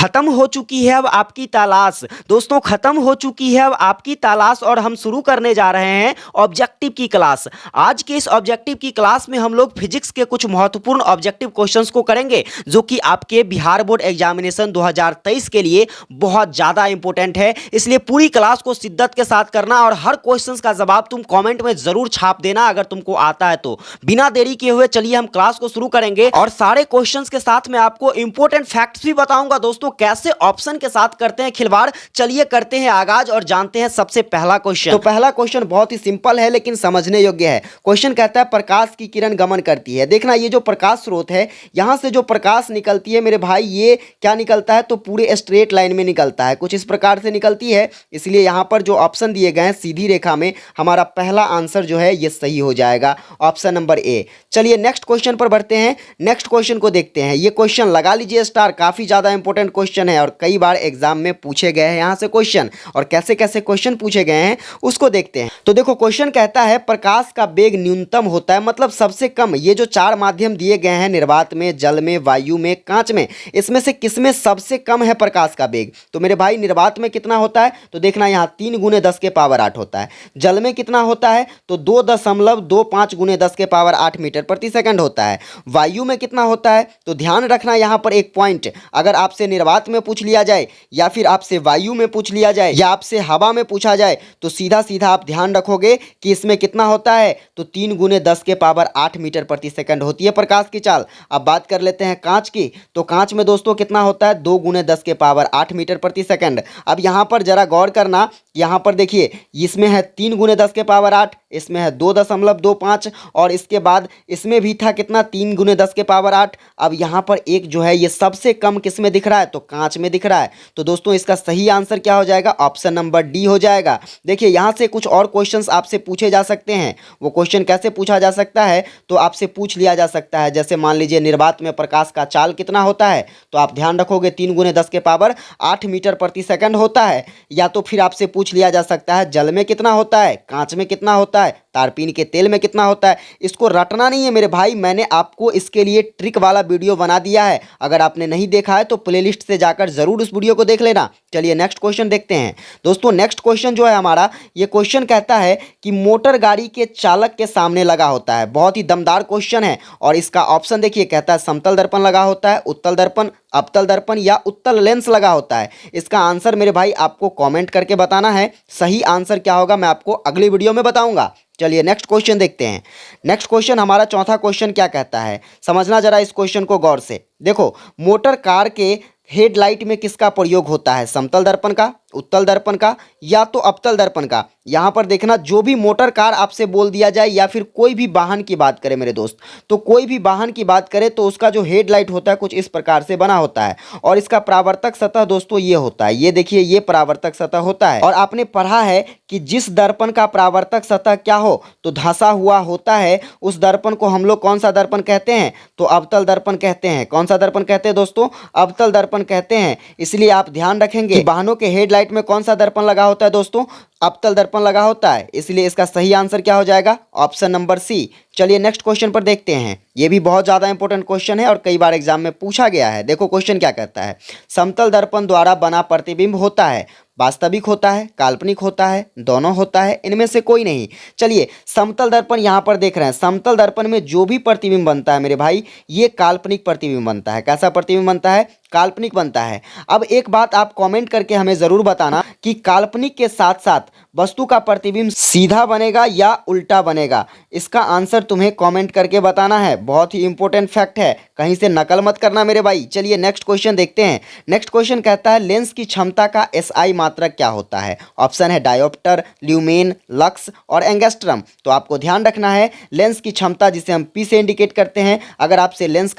खत्म हो चुकी है अब आपकी तलाश। दोस्तों खत्म हो चुकी है अब आपकी तलाश और हम शुरू करने जा रहे हैं ऑब्जेक्टिव की क्लास। आज के इस ऑब्जेक्टिव की क्लास में हम लोग फिजिक्स के कुछ महत्वपूर्ण ऑब्जेक्टिव क्वेश्चंस को करेंगे जो कि आपके बिहार बोर्ड एग्जामिनेशन 2023 के लिए बहुत ज़्यादा इंपॉर्टेंट है। इसलिए पूरी क्लास को शिद्दत के साथ करना और हर क्वेश्चंस का जवाब तुम कॉमेंट में जरूर छाप देना अगर तुमको आता है तो। बिना देरी किए हुए चलिए हम क्लास को शुरू करेंगे और सारे क्वेश्चंस के साथ मैं आपको इंपॉर्टेंट फैक्ट्स भी बताऊंगा दोस्तों कैसे ऑप्शन के साथ करते हैं खिलवाड़। चलिए करते हैं आगाज और जानते हैं सबसे पहला क्वेश्चन। तो पहला क्वेश्चन बहुत ही सिंपल है लेकिन समझने योग्य है। क्वेश्चन कहता है प्रकाश की किरण गमन करती है। देखना ये जो प्रकाश स्रोत है यहां से जो प्रकाश निकलती है मेरे भाई ये क्या निकलता है तो पूरे स्ट्रेट लाइन में निकलता है, कुछ इस प्रकार से निकलती है। इसलिए यहां पर जो ऑप्शन दिए गए हैं सीधी रेखा में हमारा पहला आंसर जो है ये सही हो जाएगा, ऑप्शन नंबर ए। चलिए नेक्स्ट क्वेश्चन पर बढ़ते हैं। नेक्स्ट क्वेश्चन को देखते हैं। ये क्वेश्चन लगा लीजिए स्टार, काफी ज्यादा इंपॉर्टेंट क्वेश्चन है और कई बार एग्जाम में पूछे गए हैं यहाँ से क्वेश्चन। और कैसे कैसे क्वेश्चन पूछे गए हैं उसको देखते हैं। तो देखो क्वेश्चन कहता है प्रकाश का वेग न्यूनतम होता है, मतलब सबसे कम। ये जो चार माध्यम दिए गए हैं निर्वात में, जल में, वायु में, कांच में, इसमें से किसमें सबसे कम है प्रकाश का वेग? तो मेरे भाई निर्वात में कितना होता है तो देखना यहाँ 3 × 10⁸ होता है। जल में कितना होता है तो 2.25 × 10⁸ मीटर प्रति सेकंड होता है। वायु में कितना होता है तो ध्यान रखना यहाँ पर एक पॉइंट, अगर आपसे निर्वात में पूछ लिया जाए या फिर आपसे वायु में पूछ लिया जाए या आपसे हवा में पूछा जाए तो सीधा सीधा आप ध्यान रखोगे कि इसमें कितना होता है तो 3 × 10⁸ मीटर प्रति सेकंड होती है प्रकाश की चाल। अब बात कर लेते हैं कांच की। तो कांच में दोस्तों कितना होता है 2 × 10⁸ मीटर प्रति सेकंड। अब यहाँ पर जरा गौर करना, यहाँ पर देखिए इसमें है 3 × 10⁸, इसमें है 2.25 और इसके बाद इसमें भी था कितना 3 × 10⁸। अब यहाँ पर एक जो है ये सबसे कम किस में दिख रहा है तो कांच में दिख रहा है। तो दोस्तों इसका सही आंसर क्या हो जाएगा, ऑप्शन नंबर डी हो जाएगा। देखिए यहाँ से कुछ और क्वेश्चंस आपसे पूछे जा सकते हैं। वो क्वेश्चन कैसे पूछा जा सकता है तो आपसे पूछ लिया जा सकता है, जैसे मान लीजिए निर्वात में प्रकाश का चाल कितना होता है तो आप ध्यान रखोगे 3 × 10⁸ मीटर प्रति सेकंड होता है। या तो फिर आपसे पूछ लिया जा सकता है जल में कितना होता है, कांच में कितना होता है, तारपीन के तेल में कितना होता है। इसको रटना नहीं है मेरे भाई, मैंने आपको इसके लिए ट्रिक वाला वीडियो बना दिया है। अगर आपने नहीं देखा है तो प्लेलिस्ट से जाकर जरूर उस वीडियो को देख लेना। चलिए नेक्स्ट क्वेश्चन देखते हैं। दोस्तों नेक्स्ट क्वेश्चन जो है हमारा, ये क्वेश्चन कहता है कि मोटर गाड़ी के चालक के सामने लगा होता है। बहुत ही दमदार क्वेश्चन है और इसका ऑप्शन देखिए कहता है समतल दर्पण लगा होता है, उत्तल दर्पण, अवतल दर्पण या उत्तल लेंस लगा होता है। इसका आंसर मेरे भाई आपको कमेंट करके बताना है। सही आंसर क्या होगा मैं आपको अगली वीडियो में बताऊंगा। चलिए नेक्स्ट क्वेश्चन देखते हैं। नेक्स्ट क्वेश्चन हमारा चौथा क्वेश्चन क्या कहता है, समझना जरा इस क्वेश्चन को गौर से। देखो मोटर कार के हेडलाइट में किसका प्रयोग होता है, समतल दर्पण का, उत्तल दर्पण का या तो अवतल दर्पण का। यहाँ पर देखना जो भी मोटर कार आपसे बोल दिया जाए या फिर कोई भी वाहन की बात करें मेरे दोस्त, तो कोई भी वाहन की बात करें तो उसका जो हेडलाइट होता है कुछ इस प्रकार से बना होता है और इसका परावर्तक सतह दोस्तों ये होता है। ये देखिए ये परावर्तक सतह होता है और आपने पढ़ा है कि जिस दर्पण का परावर्तक सतह क्या हो तो धंसा हुआ होता है उस दर्पण को हम लोग कौन सा दर्पण कहते हैं तो अवतल दर्पण कहते हैं। कौन सा दर्पण कहते हैं दोस्तों, अवतल दर्पण कहते हैं। इसलिए आप ध्यान रखेंगे कि वाहनों के हेडलाइट में कौन सा दर्पण लगा होता है दोस्तों, अवतल दर्पण लगा होता है। इसलिए इसका सही आंसर क्या हो जाएगा, ऑप्शन नंबर सी। चलिए नेक्स्ट क्वेश्चन पर देखते हैं। ये भी बहुत ज़्यादा इंपॉर्टेंट क्वेश्चन है और कई बार एग्जाम में पूछा गया है। देखो क्वेश्चन क्या कहता है, समतल दर्पण द्वारा बना प्रतिबिंब होता है, वास्तविक होता है, काल्पनिक होता है, दोनों होता है, इनमें से कोई नहीं। चलिए समतल दर्पण यहाँ पर देख रहे हैं, समतल दर्पण में जो भी प्रतिबिंब बनता है मेरे भाई ये काल्पनिक प्रतिबिंब बनता है। कैसा प्रतिबिंब बनता है, काल्पनिक बनता है। अब एक बात आप कमेंट करके हमें ज़रूर बताना कि काल्पनिक के साथ साथ वस्तु का प्रतिबिंब सीधा बनेगा या उल्टा बनेगा। इसका आंसर तुम्हें कमेंट करके बताना है। बहुत ही इंपॉर्टेंट फैक्ट है, कहीं से नकल मत करना मेरे भाई। चलिए नेक्स्ट क्वेश्चन देखते हैं। नेक्स्ट क्वेश्चन कहता है लेंस की क्षमता का एसआई मात्रक क्या होता है। ऑप्शन है डायोप्टर, ल्यूमेन, लक्स और एंगस्ट्रम। तो आपको ध्यान रखना है लेंस की क्षमता जिसे हम पी से इंडिकेट करते हैं। अगर आपसे लेंस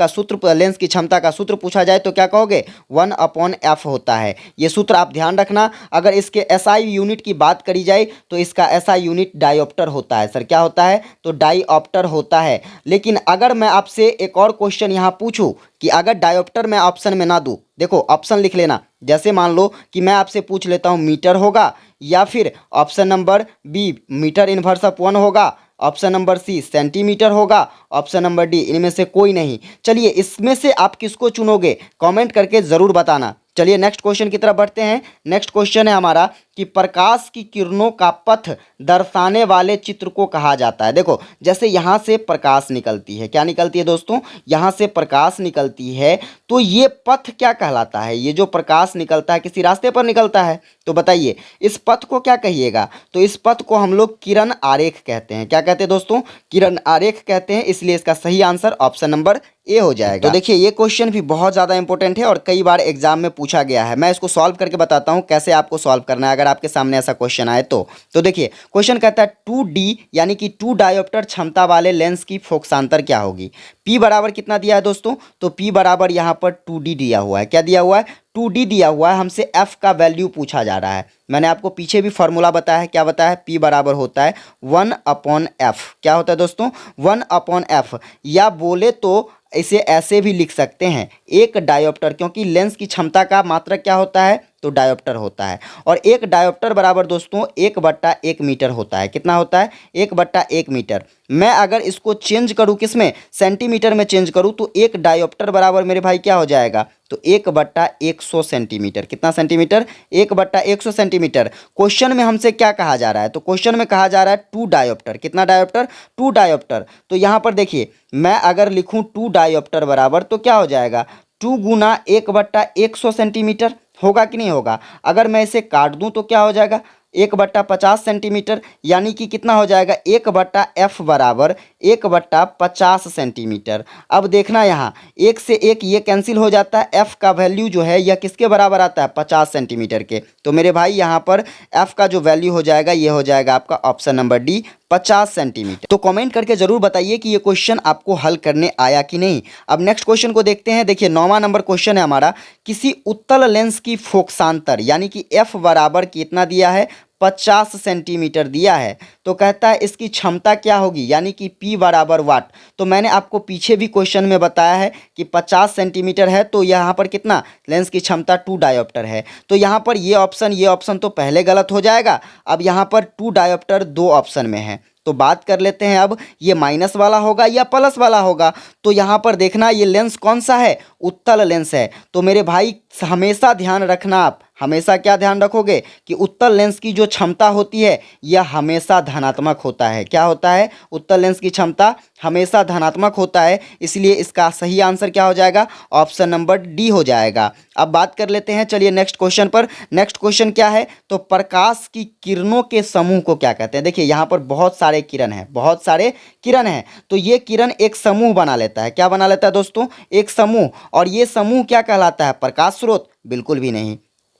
की क्षमता का सूत्र पूछा जाए तो क्या कहोगे, 1/f होता है। ये सूत्र आप ध्यान रखना। अगर इसके एसआई यूनिट की बात करी जाए तो इसका एसआई यूनिट डायोप्टर होता है। सर क्या होता है तो डायोप्टर होता है। लेकिन अगर मैं आपसे एक और क्वेश्चन यहाँ पूछूं कि अगर डायोप्टर मैं ऑप्शन में ना दूं, देखो ऑप्शन लिख लेना। जैसे मान लो कि मैं आपसे पूछ लेता हूँ मीटर होगा या फिर option number B metre inverse of 1 होगा, ऑप्शन नंबर सी सेंटीमीटर होगा, ऑप्शन नंबर डी इनमें से कोई नहीं। चलिए इसमें से आप किसको चुनोगे कमेंट करके ज़रूर बताना। चलिए नेक्स्ट क्वेश्चन की तरफ बढ़ते हैं। नेक्स्ट क्वेश्चन है हमारा कि प्रकाश की किरणों का पथ दर्शाने वाले चित्र को कहा जाता है। देखो जैसे यहाँ से प्रकाश निकलती है, क्या निकलती है दोस्तों, यहाँ से प्रकाश निकलती है, तो ये पथ क्या कहलाता है। ये जो प्रकाश निकलता है किसी रास्ते पर निकलता है, तो बताइए इस पथ को क्या कहिएगा। तो इस पथ को हम लोग किरण आरेख कहते हैं। क्या कहते हैं दोस्तों, किरण आरेख कहते हैं। इसलिए इसका सही आंसर ऑप्शन नंबर ए हो जाएगा। तो देखिए ये क्वेश्चन भी बहुत ज़्यादा इंपॉर्टेंट है और कई बार एग्जाम में पूछा गया है। मैं इसको सॉल्व करके बताता हूँ कैसे आपको सॉल्व करना है अगर आपके सामने ऐसा क्वेश्चन आए तो देखिए क्वेश्चन कहता है 2D यानी कि 2 डायोप्टर क्षमता वाले लेंस की फोकसांतर क्या होगी। P बराबर कितना दिया है दोस्तों, तो P बराबर यहाँ पर 2D दिया हुआ है। क्या दिया हुआ है, 2D दिया हुआ है। हमसे F का वैल्यू पूछा जा रहा है। मैंने आपको पीछे भी फॉर्मूला बताया है, क्या बताया है, P बराबर होता है 1/F। क्या होता है दोस्तों, 1/F। या बोले तो इसे ऐसे भी लिख सकते हैं, एक डायोप्टर, क्योंकि लेंस की क्षमता का मात्रक क्या होता है, तो डायोप्टर होता है। और एक डायोप्टर बराबर दोस्तों 1/1 मीटर होता है। कितना होता है, 1/1 मीटर। मैं अगर इसको चेंज करूँ किस में, सेंटीमीटर में चेंज करूँ, तो एक डायोप्टर बराबर मेरे भाई क्या हो जाएगा, तो 1/100 सेंटीमीटर। कितना सेंटीमीटर, 1/100 सेंटीमीटर। क्वेश्चन में हमसे क्या कहा जा रहा है, तो क्वेश्चन में कहा जा रहा है 2 डायोप्टर। कितना डायोप्टर, 2 डायोप्टर। तो यहाँ पर देखिए मैं अगर लिखूँ 2 डायोप्टर बराबर, तो क्या हो जाएगा, 2 गुना 1/100 सेंटीमीटर होगा कि नहीं होगा। अगर मैं इसे काट दूं तो क्या हो जाएगा, 1/50 सेंटीमीटर। यानी कि कितना हो जाएगा, 1/F बराबर 1/50 सेंटीमीटर। अब देखना यहाँ एक से एक ये कैंसिल हो जाता है। F का वैल्यू जो है यह किसके बराबर आता है, 50 सेंटीमीटर के। तो मेरे भाई यहाँ पर F का जो वैल्यू हो जाएगा ये हो जाएगा आपका ऑप्शन नंबर डी, 50 सेंटीमीटर। तो कमेंट करके जरूर बताइए कि ये क्वेश्चन आपको हल करने आया कि नहीं। अब नेक्स्ट क्वेश्चन को देखते हैं। देखिए 9वां नंबर क्वेश्चन है हमारा, किसी उत्तल लेंस की फोकसांतर यानी कि F बराबर कितना दिया है, 50 सेंटीमीटर दिया है। तो कहता है इसकी क्षमता क्या होगी, यानी कि P बराबर वाट। तो मैंने आपको पीछे भी क्वेश्चन में बताया है कि 50 सेंटीमीटर है, तो यहाँ पर कितना, लेंस की क्षमता 2 डायोप्टर है। तो यहाँ पर ये ऑप्शन तो पहले गलत हो जाएगा। अब यहाँ पर 2 डायोप्टर 2 ऑप्शन में है। तो बात कर लेते हैं अब ये माइनस वाला होगा या प्लस वाला होगा। तो यहाँ पर देखना ये लेंस कौन सा है, उत्तल लेंस है। तो मेरे भाई हमेशा ध्यान रखना, आप हमेशा क्या ध्यान रखोगे कि उत्तल लेंस की जो क्षमता होती है यह हमेशा धनात्मक होता है। क्या होता है, उत्तल लेंस की क्षमता हमेशा धनात्मक होता है। इसलिए इसका सही आंसर क्या हो जाएगा, ऑप्शन नंबर डी हो जाएगा। अब बात कर लेते हैं, चलिए नेक्स्ट क्वेश्चन पर। नेक्स्ट क्वेश्चन क्या है, तो प्रकाश की किरणों के समूह को क्या कहते हैं। देखिए यहाँ पर बहुत सारे किरण हैं, बहुत सारे किरण हैं। तो ये किरण एक समूह बना लेता है। क्या बना लेता है दोस्तों, एक समूह। और ये समूह क्या कहलाता है, प्रकाश स्रोत, बिल्कुल भी नहीं।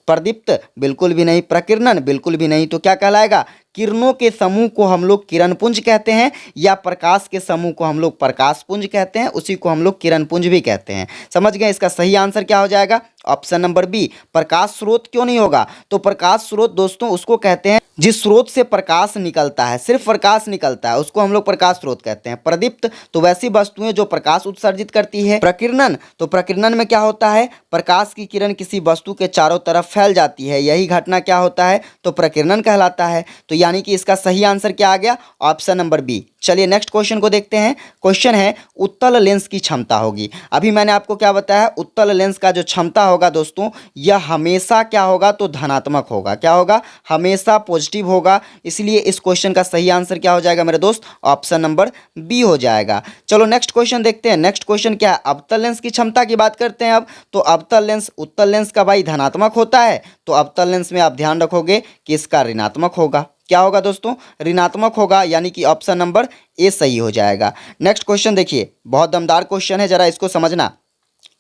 प्रदीप्त, बिल्कुल भी नहीं। प्रकीर्णन, बिल्कुल भी नहीं। तो क्या कहलाएगा, किरणों के समूह को हम लोग किरण पुंज कहते हैं, या प्रकाश के समूह को हम लोग प्रकाश पुंज कहते हैं, उसी को हम लोग किरण पुंज भी कहते हैं। समझ गए, इसका सही आंसर क्या हो जाएगा, ऑप्शन नंबर बी। प्रकाश स्रोत क्यों नहीं होगा, तो प्रकाश स्रोत दोस्तों उसको कहते हैं जिस स्रोत से प्रकाश निकलता है, सिर्फ प्रकाश निकलता है, उसको हम लोग प्रकाश स्रोत कहते हैं। प्रदीप्त, तो वैसी वस्तुएं जो प्रकाश उत्सर्जित करती है। प्रकीर्णन, तो प्रकीर्णन में क्या होता है, प्रकाश की किरण किसी वस्तु के चारों तरफ फैल जाती है, यही घटना क्या होता है, तो प्रकीर्णन कहलाता है। तो यानी कि इसका सही आंसर क्या आ गया, ऑप्शन नंबर बी। चलिए नेक्स्ट क्वेश्चन को देखते हैं। क्वेश्चन है उत्तल लेंस की क्षमता होगी। अभी मैंने आपको क्या बताया, उत्तल लेंस का जो क्षमता होगा दोस्तों यह हमेशा क्या होगा, तो धनात्मक होगा। क्या होगा, हमेशा पॉजिटिव होगा। इसलिए इस क्वेश्चन का सही आंसर क्या हो जाएगा मेरे दोस्त, ऑप्शन नंबर बी हो जाएगा। चलो नेक्स्ट क्वेश्चन देखते हैं। नेक्स्ट क्वेश्चन क्या है, अवतल लेंस की क्षमता की बात करते हैं अब। तो अवतल लेंस उत्तल लेंस का भाई धनात्मक होता है, तो अवतल लेंस में आप ध्यान रखोगे कि इसका ऋणात्मक होगा। क्या होगा दोस्तों, ऋणात्मक होगा। यानी कि ऑप्शन नंबर ए सही हो जाएगा। नेक्स्ट क्वेश्चन देखिए, बहुत दमदार क्वेश्चन है, जरा इसको समझना।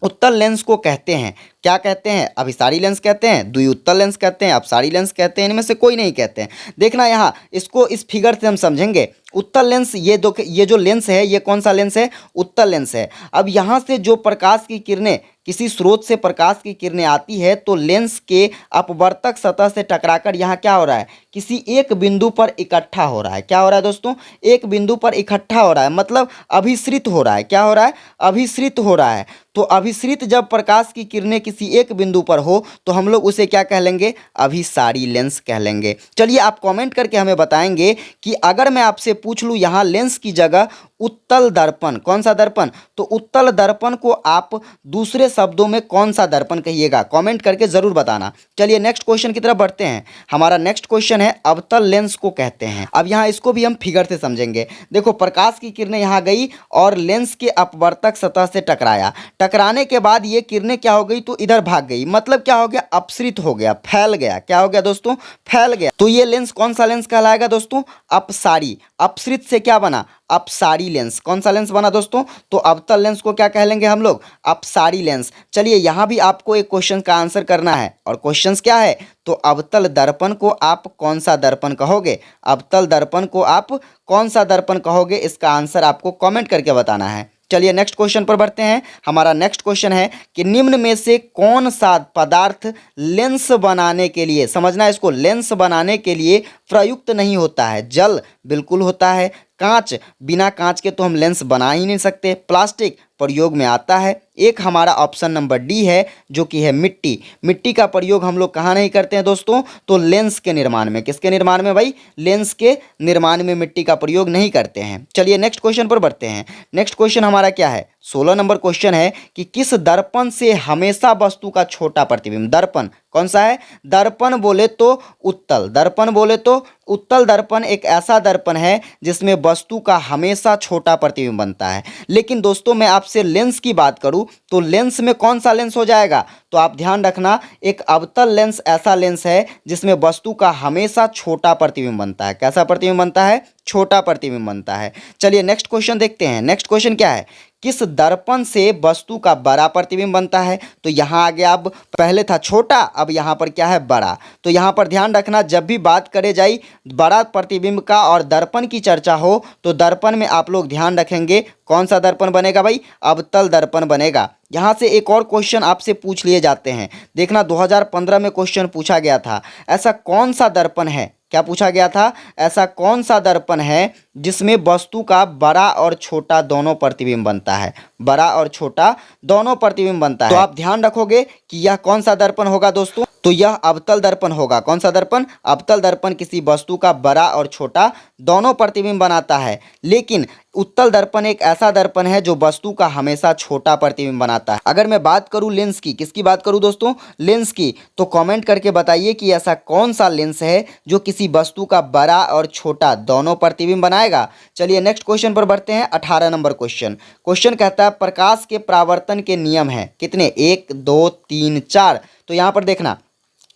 उत्तल लेंस को कहते हैं, क्या कहते हैं, अभिसारी लेंस कहते हैं, द्विउत्तल लेंस कहते हैं, अपसारी लेंस कहते हैं, इनमें से कोई नहीं कहते हैं। देखना यहाँ इसको इस फिगर से हम समझेंगे। उत्तल लेंस, ये जो लेंस है ये कौन सा लेंस है, उत्तल लेंस है। अब यहाँ से जो प्रकाश की किरणें, किसी स्रोत से प्रकाश की किरणें आती है, तो लेंस के अपवर्तक सतह से टकराकर यहाँ क्या हो रहा है, किसी एक बिंदु पर इकट्ठा हो रहा है। क्या हो रहा है दोस्तों, एक बिंदु पर इकट्ठा हो रहा है, मतलब अभिसरित हो रहा है। क्या हो रहा है, अभिसरित हो रहा है। तो अभिसरित जब प्रकाश की किरणें किसी एक बिंदु पर हो तो हम लोग उसे क्या कह लेंगे, अभिसारी लेंस कह लेंगे। चलिए आप कमेंट करके हमें बताएंगे कि अगर मैं आपसे पूछ लूँ यहाँ लेंस की जगह उत्तल दर्पण। कौन सा दर्पण? तो उत्तल दर्पण को आप दूसरे शब्दों में कौन सा दर्पण कहिएगा? कमेंट करके जरूर बताना। चलिए नेक्स्ट क्वेश्चन की तरफ बढ़ते हैं। हमारा नेक्स्ट क्वेश्चन है अवतल लेंस को कहते हैं। अब यहाँ इसको भी हम फिगर से समझेंगे। देखो प्रकाश की किरणें यहाँ गई और लेंस के अपवर्तक सतह से टकराया। टकराने के बाद ये किरणें क्या हो गई? तो इधर भाग गई। मतलब क्या हो गया? अपसृत हो गया, फैल गया। क्या हो गया दोस्तों? फैल गया। तो ये लेंस कौन सा लेंस कहलाएगा दोस्तों? अपसारी। अपसृत से क्या बना? अपसारी लेंस। कौन सा लेंस बना दोस्तों? तो अवतल लेंस को क्या कह लेंगे हम लोग? अपसारी लेंस। चलिए यहाँ भी आपको एक क्वेश्चन का आंसर करना है और क्वेश्चन क्या है? तो अवतल दर्पण को आप कौन सा दर्पण कहोगे? अवतल दर्पण को आप कौन सा दर्पण कहोगे? इसका आंसर आपको कमेंट करके बताना है। चलिए नेक्स्ट क्वेश्चन पर बढ़ते हैं। हमारा नेक्स्ट क्वेश्चन है कि निम्न में से कौन सा पदार्थ लेंस बनाने के लिए, समझना इसको, लेंस बनाने के लिए प्रयुक्त नहीं होता है? जल बिल्कुल होता है। कांच, बिना कांच के तो हम लेंस बना ही नहीं सकते। प्लास्टिक प्रयोग में आता है। एक हमारा ऑप्शन नंबर डी है जो कि है मिट्टी। मिट्टी का प्रयोग हम लोग कहाँ नहीं करते हैं दोस्तों? तो लेंस के निर्माण में। किसके निर्माण में भाई? लेंस के निर्माण में मिट्टी का प्रयोग नहीं करते हैं। चलिए नेक्स्ट क्वेश्चन पर बढ़ते हैं। नेक्स्ट क्वेश्चन हमारा क्या है? 16 नंबर क्वेश्चन है कि किस दर्पण से हमेशा वस्तु का छोटा प्रतिबिंब? दर्पण कौन सा है? दर्पण बोले तो उत्तल। दर्पण बोले तो उत्तल दर्पण एक ऐसा दर्पण है जिसमें वस्तु का हमेशा छोटा प्रतिबिंब बनता है। लेकिन दोस्तों मैं आपसे लेंस की बात करूं तो लेंस में कौन सा लेंस हो जाएगा? तो आप ध्यान रखना, एक अवतल लेंस ऐसा लेंस है जिसमें वस्तु का हमेशा छोटा प्रतिबिंब बनता है। कैसा प्रतिबिंब बनता है? छोटा प्रतिबिंब बनता है। चलिए नेक्स्ट क्वेश्चन देखते हैं। नेक्स्ट क्वेश्चन क्या है? किस दर्पण से वस्तु का बड़ा प्रतिबिंब बनता है? तो यहाँ आ गया, अब पहले था छोटा, अब यहाँ पर क्या है? बड़ा। तो यहाँ पर ध्यान रखना, जब भी बात करे जाए बड़ा प्रतिबिंब का और दर्पण की चर्चा हो तो दर्पण में आप लोग ध्यान रखेंगे कौन सा दर्पण बनेगा भाई? अवतल दर्पण बनेगा। यहाँ से एक और क्वेश्चन आपसे पूछ लिए जाते हैं। देखना 2015 में क्वेश्चन पूछा गया था, ऐसा कौन सा दर्पण है? क्या पूछा गया था? ऐसा कौन सा दर्पण है जिसमें वस्तु का बड़ा और छोटा दोनों प्रतिबिंब बनता है? बड़ा और छोटा दोनों प्रतिबिंब बनता है। तो आप ध्यान रखोगे कि यह कौन सा दर्पण होगा दोस्तों? तो यह अवतल दर्पण होगा। कौन सा दर्पण? अवतल दर्पण किसी वस्तु का बड़ा और छोटा दोनों प्रतिबिंब बनाता है। लेकिन उत्तल दर्पण एक ऐसा दर्पण है जो वस्तु का हमेशा छोटा प्रतिबिंब बनाता है। अगर मैं बात करूं लेंस की, किसकी बात करूं दोस्तों? लेंस की। तो कमेंट करके बताइए कि ऐसा कौन सा लेंस है जो किसी वस्तु का बड़ा और छोटा दोनों प्रतिबिंब बनाएगा। चलिए नेक्स्ट क्वेश्चन पर बढ़ते हैं। 18 नंबर क्वेश्चन। क्वेश्चन कहता है प्रकाश के परावर्तन के नियम हैं कितने? 1 2 3 4। तो यहाँ पर देखना,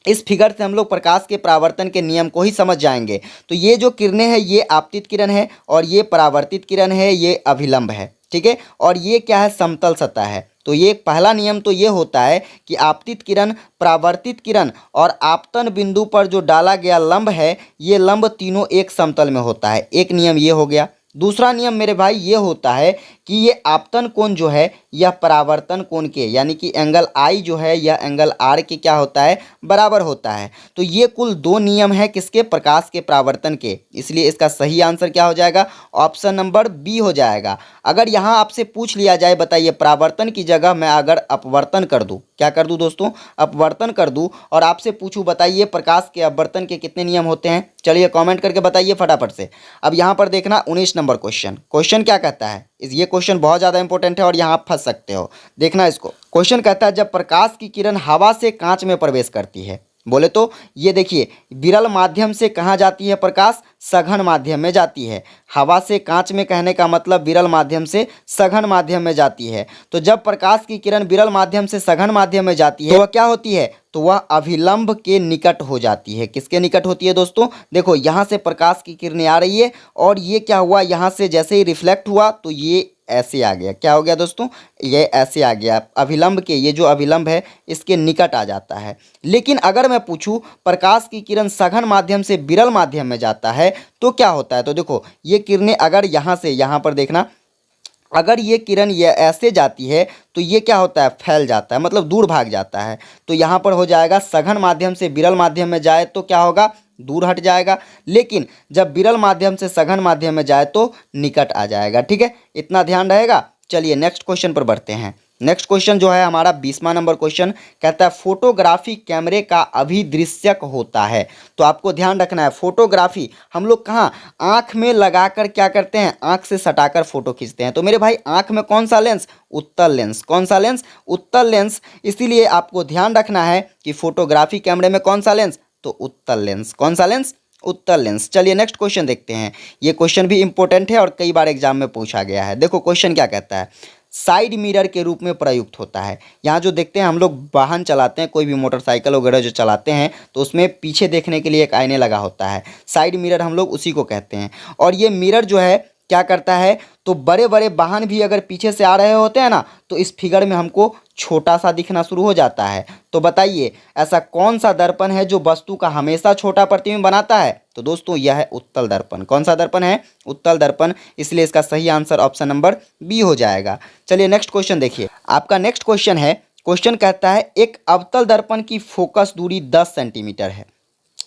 इस फिगर से हम लोग प्रकाश के परावर्तन के नियम को ही समझ जाएंगे। तो ये जो किरणें हैं ये आपतित किरण है और ये परावर्तित किरण है, ये अभिलंब है। ठीक है, और ये क्या है? समतल सतह है। तो ये पहला नियम तो ये होता है कि आपतित किरण, परावर्तित किरण और आपतन बिंदु पर जो डाला गया लंब है, ये लंब तीनों एक समतल में होता है। एक नियम ये हो गया। दूसरा नियम मेरे भाई ये होता है कि ये आपतन कोण जो है यह परावर्तन कोण के, यानी कि एंगल आई जो है यह एंगल आर के क्या होता है? बराबर होता है। तो ये कुल 2 नियम है किसके? प्रकाश के परावर्तन के। इसलिए इसका सही आंसर क्या हो जाएगा? ऑप्शन नंबर बी हो जाएगा। अगर यहाँ आपसे पूछ लिया जाए, बताइए परावर्तन की जगह मैं अगर अपवर्तन कर दूँ, क्या कर दूँ दोस्तों? अपवर्तन कर दूँ, और आपसे पूछूँ बताइए प्रकाश के अपवर्तन के कितने नियम होते हैं? चलिए कमेंट करके बताइए फटाफट से। अब यहाँ पर देखना 19 नंबर क्वेश्चन। क्वेश्चन क्या कहता है? ये क्वेश्चन बहुत ज़्यादा इंपॉर्टेंट है और यहाँ आप फंस सकते हो। देखना इसको। क्वेश्चन कहता है जब प्रकाश की किरण हवा से कांच में प्रवेश करती है, बोले तो ये देखिए विरल माध्यम से कहाँ जाती है प्रकाश? सघन माध्यम में जाती है। हवा से कांच में कहने का मतलब विरल माध्यम से सघन माध्यम में जाती है। तो जब प्रकाश की किरण विरल माध्यम से सघन माध्यम में जाती है तो वह क्या होती है? तो वह अभिलंब के निकट हो जाती है। किसके निकट होती है दोस्तों? देखो यहाँ से प्रकाश की किरणें आ रही है और ये क्या हुआ, यहाँ से जैसे ही रिफ्लेक्ट हुआ तो ये ऐसे आ गया। क्या हो गया दोस्तों? ये ऐसे आ गया। अभिलंब के, ये जो अभिलंब है इसके निकट आ जाता है। लेकिन अगर मैं पूछूं प्रकाश की किरण सघन माध्यम से विरल माध्यम में जाता है तो क्या होता है? तो देखो ये किरणें अगर यहाँ से, यहाँ पर देखना, अगर ये किरण ये ऐसे जाती है तो ये क्या होता है? फैल जाता है, मतलब दूर भाग जाता है। तो यहाँ पर हो जाएगा सघन माध्यम से विरल माध्यम में जाए तो क्या होगा? दूर हट जाएगा। लेकिन जब विरल माध्यम से सघन माध्यम में जाए तो निकट आ जाएगा। ठीक है, इतना ध्यान रहेगा। चलिए नेक्स्ट क्वेश्चन पर बढ़ते हैं। नेक्स्ट क्वेश्चन जो है हमारा 20वां नंबर क्वेश्चन कहता है फोटोग्राफी कैमरे का अभिदृश्यक होता है। तो आपको ध्यान रखना है, फोटोग्राफी हम लोग कहाँ आंख में लगाकर क्या करते हैं, आंख से सटाकर फोटो खींचते हैं। तो मेरे भाई आंख में कौन सा लेंस, उत्तल लेंस। कौन सा लेंस, उत्तल लेंस। इसीलिए आपको ध्यान रखना है कि फोटोग्राफी कैमरे में कौन सा लेंस, तो उत्तल लेंस। कौन सा लेंस, उत्तल लेंस। चलिए नेक्स्ट क्वेश्चन देखते हैं। ये क्वेश्चन भी इंपॉर्टेंट है और कई बार एग्जाम में पूछा गया है। देखो क्वेश्चन क्या कहता है, साइड मिरर के रूप में प्रयुक्त होता है। यहाँ जो देखते हैं हम लोग वाहन चलाते हैं, कोई भी मोटरसाइकिल वगैरह जो चलाते हैं तो उसमें पीछे देखने के लिए एक आईने लगा होता है, साइड मिरर हम लोग उसी को कहते हैं। और ये मिरर जो है क्या करता है, तो बड़े बड़े वाहन भी अगर पीछे से आ रहे होते हैं ना तो इस फिगर में हमको छोटा सा दिखना शुरू हो जाता है। तो बताइए ऐसा कौन सा दर्पण है जो वस्तु का हमेशा छोटा प्रतिबिंब बनाता है। तो दोस्तों यह है उत्तल दर्पण। कौन सा दर्पण है, उत्तल दर्पण। इसलिए इसका सही आंसर ऑप्शन नंबर बी हो जाएगा। चलिए नेक्स्ट क्वेश्चन देखिए, आपका नेक्स्ट क्वेश्चन है, क्वेश्चन कहता है एक अवतल दर्पण की फोकस दूरी 10 सेंटीमीटर है।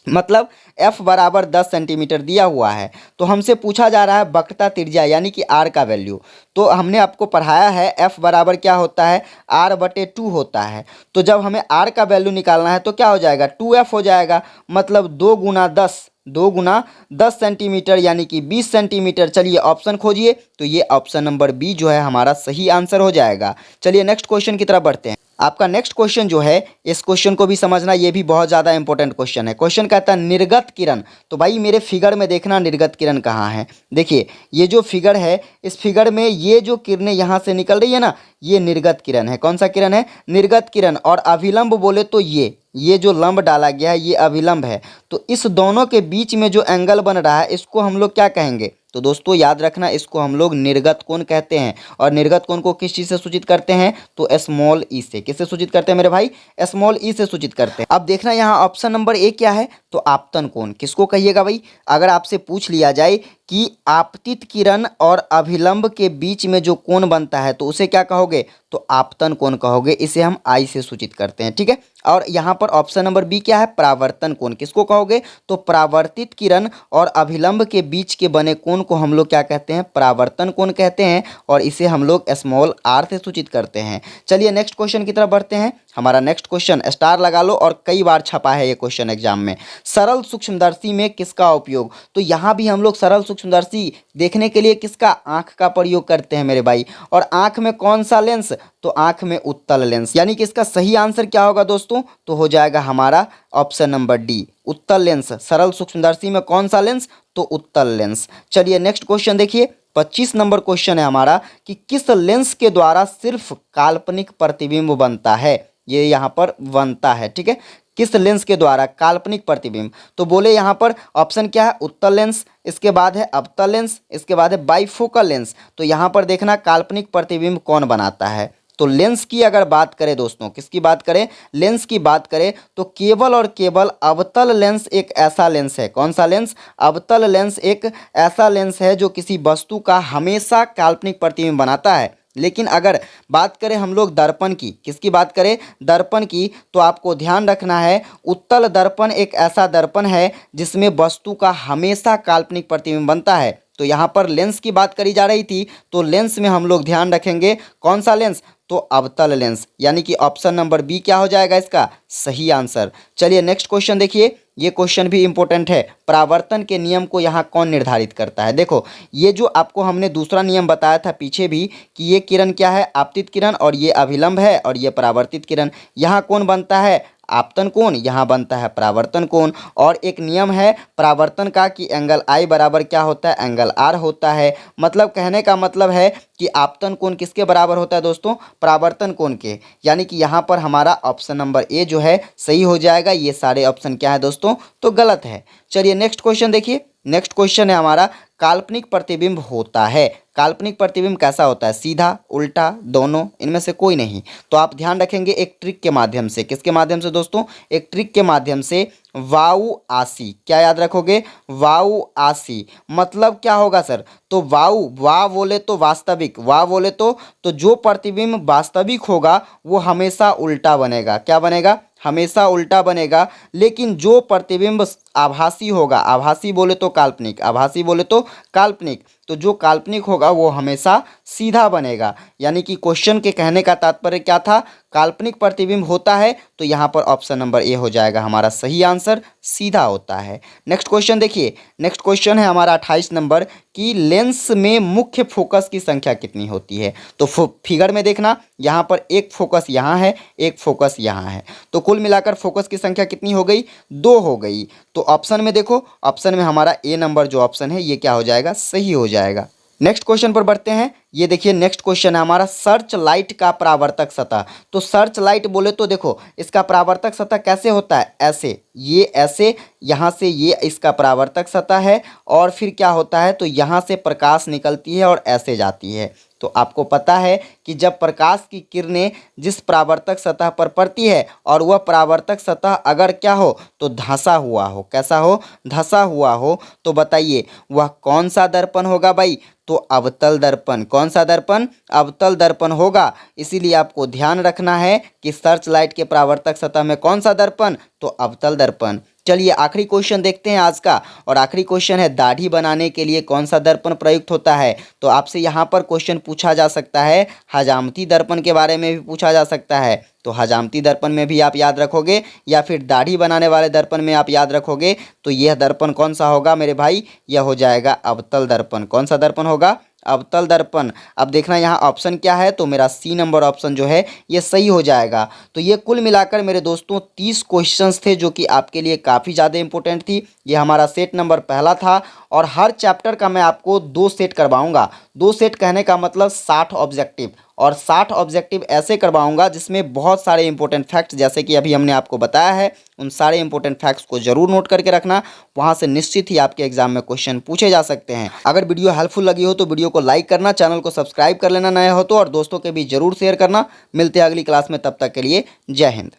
मतलब f बराबर 10 सेंटीमीटर दिया हुआ है। तो हमसे पूछा जा रहा है वक्रता त्रिज्या यानी कि r का वैल्यू। तो हमने आपको पढ़ाया है f बराबर क्या होता है, r/2 होता है। तो जब हमें r का वैल्यू निकालना है तो क्या हो जाएगा, 2f हो जाएगा। मतलब 2 गुना 10 सेंटीमीटर यानी कि 20 सेंटीमीटर। चलिए ऑप्शन खोजिए, तो ये ऑप्शन नंबर बी जो है हमारा सही आंसर हो जाएगा। चलिए नेक्स्ट क्वेश्चन की तरफ बढ़ते हैं। आपका नेक्स्ट क्वेश्चन जो है, इस क्वेश्चन को भी समझना, ये भी बहुत ज़्यादा इंपॉर्टेंट क्वेश्चन है। क्वेश्चन कहता है निर्गत किरण। तो भाई मेरे फिगर में देखना निर्गत किरण कहाँ है। देखिए ये जो फिगर है, इस फिगर में ये जो किरणें यहाँ से निकल रही है ना, ये निर्गत किरण है। कौन सा किरण है, निर्गत किरण। और अभिलंब बोले तो ये जो लंब डाला गया है ये अभिलंब है। तो इस दोनों के बीच में जो एंगल बन रहा है इसको हम लोग क्या कहेंगे, तो दोस्तों याद रखना इसको हम लोग निर्गत कोण कहते हैं। और निर्गत कोण को किस चीज़ से सूचित करते हैं, तो स्मॉल ई से। किससे सूचित करते हैं मेरे भाई, स्मॉल ई से सूचित करते हैं। अब देखना यहाँ ऑप्शन नंबर ए क्या है, तो आपतन कोण। किसको कहिएगा भाई, अगर आपसे पूछ लिया जाए कि आपतित किरण और अभिलंब के बीच में जो कोण बनता है तो उसे क्या कहोगे, तो आपतन कोण कहोगे। इसे हम आई से सूचित करते हैं, ठीक है। और यहाँ पर ऑप्शन नंबर बी क्या है, परावर्तन कोण। किसको कहोगे, तो परावर्तित किरण और अभिलंब के बीच के बने कोण को हम लोग क्या कहते हैं, परावर्तन कोण कहते हैं। और इसे हम लोग स्मॉल आर से सूचित करते हैं। चलिए नेक्स्ट क्वेश्चन की तरफ बढ़ते हैं। हमारा नेक्स्ट क्वेश्चन स्टार लगा लो, और कई बार छपा है ये क्वेश्चन एग्जाम में। सरल सूक्ष्मदर्शी में किसका उपयोग। तो यहाँ भी हम लोग सरल सूक्ष्मदर्शी देखने के लिए किसका, आंख का प्रयोग करते हैं मेरे भाई। और आंख में कौन सा लेंस, तो आंख में उत्तल लेंस। यानी कि इसका सही आंसर क्या होगा दोस्तों, तो हो जाएगा हमारा ऑप्शन नंबर डी, उत्तल लेंस। सरल सूक्ष्मदर्शी में कौन सा लेंस, तो उत्तल लेंस। चलिए नेक्स्ट क्वेश्चन देखिए, 25 नंबर क्वेश्चन है हमारा कि किस लेंस के द्वारा सिर्फ काल्पनिक प्रतिबिंब बनता है। ये यहाँ पर बनता है, ठीक है। किस लेंस के द्वारा काल्पनिक प्रतिबिंब, तो बोले यहाँ पर ऑप्शन क्या है, उत्तल लेंस, इसके बाद है अवतल लेंस, इसके बाद है बाइफोकल लेंस। तो यहाँ पर देखना काल्पनिक प्रतिबिंब कौन बनाता है। तो लेंस की अगर बात करें दोस्तों, किसकी बात करें, लेंस की बात करें, तो केवल और केवल अवतल लेंस एक ऐसा लेंस है। कौन सा लेंस, अवतल लेंस एक ऐसा लेंस है जो किसी वस्तु का हमेशा काल्पनिक प्रतिबिंब बनाता है। लेकिन अगर बात करें हम लोग दर्पण की, किसकी बात करें, दर्पण की, तो आपको ध्यान रखना है उत्तल दर्पण एक ऐसा दर्पण है जिसमें वस्तु का हमेशा काल्पनिक प्रतिबिंब बनता है। तो यहाँ पर लेंस की बात करी जा रही थी, तो लेंस में हम लोग ध्यान रखेंगे कौन सा लेंस, तो अवतल लेंस। यानी कि ऑप्शन नंबर बी क्या हो जाएगा इसका सही आंसर। चलिए नेक्स्ट क्वेश्चन देखिए, ये क्वेश्चन भी इंपॉर्टेंट है। परावर्तन के नियम को यहाँ कौन निर्धारित करता है। देखो ये जो आपको हमने दूसरा नियम बताया था पीछे भी कि ये किरण क्या है, आपतित किरण, और ये अभिलंब है, और ये परावर्तित किरण। यहाँ कौन बनता है, आपतन कोण, यहाँ बनता है परावर्तन कोण। और एक नियम है परावर्तन का कि एंगल आई बराबर क्या होता है, एंगल आर होता है। मतलब कहने का मतलब है कि आपतन कोण किसके बराबर होता है दोस्तों, परावर्तन कोण के। यानी कि यहाँ पर हमारा ऑप्शन नंबर ए जो है सही हो जाएगा। ये सारे ऑप्शन क्या है दोस्तों, तो गलत है। चलिए नेक्स्ट क्वेश्चन देखिए, नेक्स्ट क्वेश्चन है हमारा काल्पनिक प्रतिबिंब होता है। काल्पनिक प्रतिबिंब कैसा होता है, सीधा, उल्टा, दोनों, इनमें से कोई नहीं। तो आप ध्यान रखेंगे एक ट्रिक के माध्यम से। किसके माध्यम से दोस्तों, एक ट्रिक के माध्यम से, वायु आसी। क्या याद रखोगे, वायु आसी। मतलब क्या होगा सर, तो वायु, वा बोले तो वास्तविक, वा बोले तो जो प्रतिबिंब वास्तविक होगा वो हमेशा उल्टा बनेगा। क्या बनेगा, हमेशा उल्टा बनेगा। लेकिन जो प्रतिबिंब आभासी होगा, आभासी बोले तो काल्पनिक, आभासी बोले तो काल्पनिक, तो जो काल्पनिक होगा वो हमेशा सीधा बनेगा। यानी कि क्वेश्चन के कहने का तात्पर्य क्या था, काल्पनिक प्रतिबिंब होता है तो यहाँ पर ऑप्शन नंबर ए हो जाएगा हमारा सही आंसर, सीधा होता है। नेक्स्ट क्वेश्चन देखिए, नेक्स्ट क्वेश्चन है हमारा 28 नंबर कि लेंस में मुख्य फोकस की संख्या कितनी होती है। तो फिगर में देखना, यहाँ पर एक फोकस यहाँ है, एक फोकस यहाँ है, तो कुल मिलाकर फोकस की संख्या कितनी हो गई, 2 हो गई। तो ऑप्शन में देखो, ऑप्शन में हमारा ए नंबर जो ऑप्शन है ये क्या हो जाएगा, सही हो जाएगा। नेक्स्ट क्वेश्चन पर बढ़ते हैं। ये देखिए नेक्स्ट क्वेश्चन है हमारा सर्च लाइट का परावर्तक सतह। तो सर्च लाइट बोले तो देखो इसका परावर्तक सतह कैसे होता है, ऐसे, ये ऐसे, यहाँ से ये इसका परावर्तक सतह है और फिर क्या होता है, तो यहाँ से प्रकाश निकलती है और ऐसे जाती है। तो आपको पता है कि जब प्रकाश की किरणें जिस परावर्तक सतह पर पड़ती है और वह परावर्तक सतह अगर क्या हो, तो धंसा हुआ हो, कैसा हो, धंसा हुआ हो, तो बताइए वह कौन सा दर्पण होगा भाई, तो अवतल दर्पण। कौन सा दर्पण, अवतल दर्पण होगा। इसीलिए आपको ध्यान रखना है कि सर्च लाइट के परावर्तक सतह में कौन सा दर्पण, तो अवतल दर्पण। चलिए आखिरी क्वेश्चन देखते हैं आज का, और आखिरी क्वेश्चन है दाढ़ी बनाने के लिए कौन सा दर्पण प्रयुक्त होता है। तो आपसे यहाँ पर क्वेश्चन पूछा जा सकता है, हजामती दर्पण के बारे में भी पूछा जा सकता है। तो हजामती दर्पण में भी आप याद रखोगे या फिर दाढ़ी बनाने वाले दर्पण में आप याद रखोगे, तो यह दर्पण कौन सा होगा मेरे भाई, यह हो जाएगा अवतल दर्पण। कौन सा दर्पण होगा, अवतल दर्पण। अब देखना यहाँ ऑप्शन क्या है, तो मेरा सी नंबर ऑप्शन जो है ये सही हो जाएगा। तो ये कुल मिलाकर मेरे दोस्तों 30 क्वेश्चंस थे जो कि आपके लिए काफ़ी ज़्यादा इंपॉर्टेंट थी। ये हमारा सेट नंबर पहला था और हर चैप्टर का मैं आपको 2 सेट करवाऊंगा। 2 सेट कहने का मतलब 60 ऑब्जेक्टिव, और 60 ऑब्जेक्टिव ऐसे करवाऊंगा जिसमें बहुत सारे इंपॉर्टेंट फैक्ट्स जैसे कि अभी हमने आपको बताया है, उन सारे इंपॉर्टेंट फैक्ट्स को जरूर नोट करके रखना। वहां से निश्चित ही आपके एग्जाम में क्वेश्चन पूछे जा सकते हैं। अगर वीडियो हेल्पफुल लगी हो तो वीडियो को लाइक करना, चैनल को सब्सक्राइब कर लेना नया हो तो, और दोस्तों के बीच जरूर शेयर करना। मिलते हैं अगली क्लास में, तब तक के लिए जय हिंद।